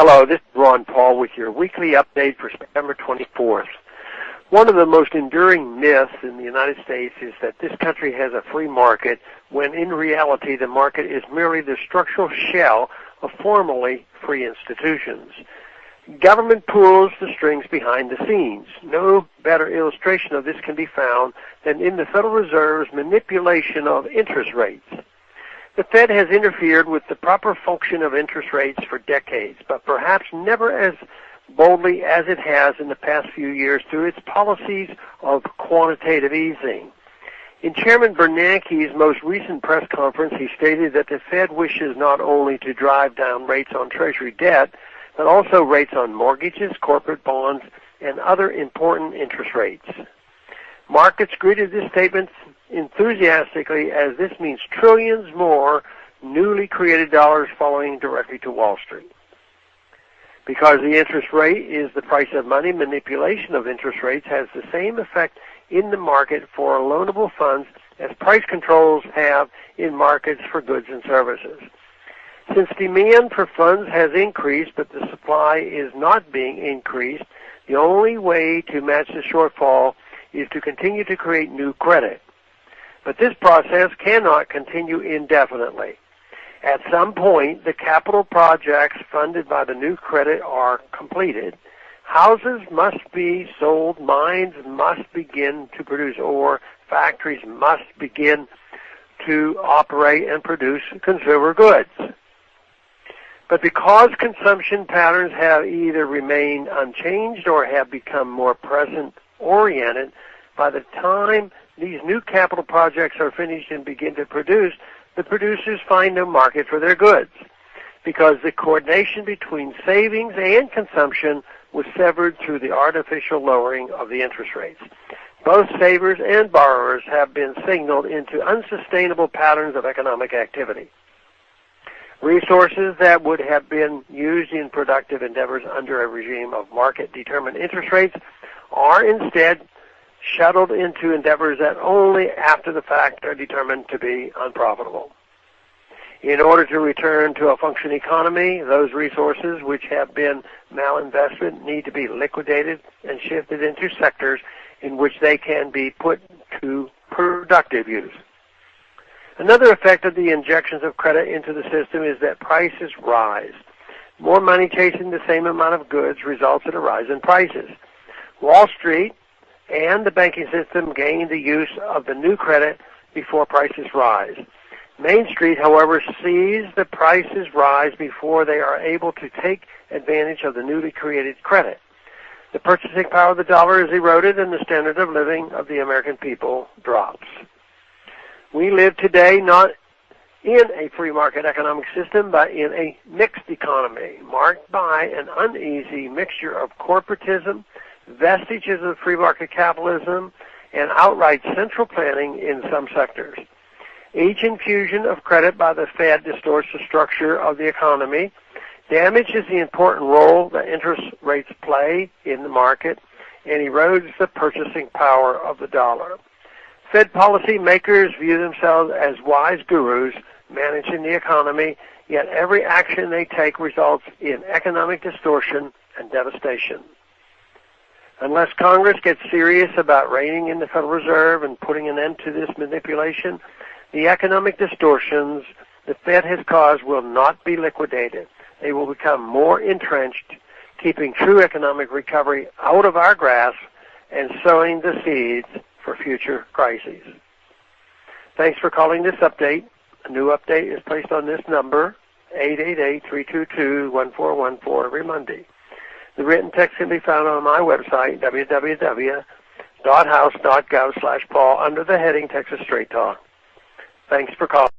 Hello, this is Ron Paul with your weekly update for September 24th. One of the most enduring myths in the United States is that this country has a free market, when in reality the market is merely the structural shell of formerly free institutions. Government pulls the strings behind the scenes. No better illustration of this can be found than in the Federal Reserve's manipulation of interest rates. The Fed has interfered with the proper function of interest rates for decades, but perhaps never as boldly as it has in the past few years through its policies of quantitative easing. In Chairman Bernanke's most recent press conference, he stated that the Fed wishes not only to drive down rates on Treasury debt, but also rates on mortgages, corporate bonds, and other important interest rates. Markets greeted this statement enthusiastically, as this means trillions more newly created dollars following directly to Wall Street. Because the interest rate is the price of money, manipulation of interest rates has the same effect in the market for loanable funds as price controls have in markets for goods and services. Since demand for funds has increased but the supply is not being increased, the only way to match the shortfall is to continue to create new credit. But this process cannot continue indefinitely. At some point, the capital projects funded by the new credit are completed. Houses must be sold, mines must begin to produce ore, factories must begin to operate and produce consumer goods. But because consumption patterns have either remained unchanged or have become more present-oriented, by the time these new capital projects are finished and begin to produce, the producers find no market for their goods, because the coordination between savings and consumption was severed through the artificial lowering of the interest rates. Both savers and borrowers have been signaled into unsustainable patterns of economic activity. Resources that would have been used in productive endeavors under a regime of market-determined interest rates are instead shuttled into endeavors that only after the fact are determined to be unprofitable. In order to return to a functioning economy, those resources which have been malinvested need to be liquidated and shifted into sectors in which they can be put to productive use. Another effect of the injections of credit into the system is that prices rise. More money chasing the same amount of goods results in a rise in prices. Wall Street and the banking system gain the use of the new credit before prices rise. Main Street, however, sees the prices rise before they are able to take advantage of the newly created credit. The purchasing power of the dollar is eroded and the standard of living of the American people drops. We live today not in a free market economic system, but in a mixed economy marked by an uneasy mixture of corporatism, vestiges of free market capitalism, and outright central planning in some sectors. Each infusion of credit by the Fed distorts the structure of the economy, damages the important role that interest rates play in the market, and erodes the purchasing power of the dollar. Fed policy makers view themselves as wise gurus managing the economy, yet every action they take results in economic distortion and devastation. Unless Congress gets serious about reining in the Federal Reserve and putting an end to this manipulation, the economic distortions the Fed has caused will not be liquidated. They will become more entrenched, keeping true economic recovery out of our grasp and sowing the seeds for future crises. Thanks for calling this update. A new update is placed on this number, 888-322-1414, every Monday. The written text can be found on my website, www.house.gov/Paul, under the heading Texas Straight Talk. Thanks for calling.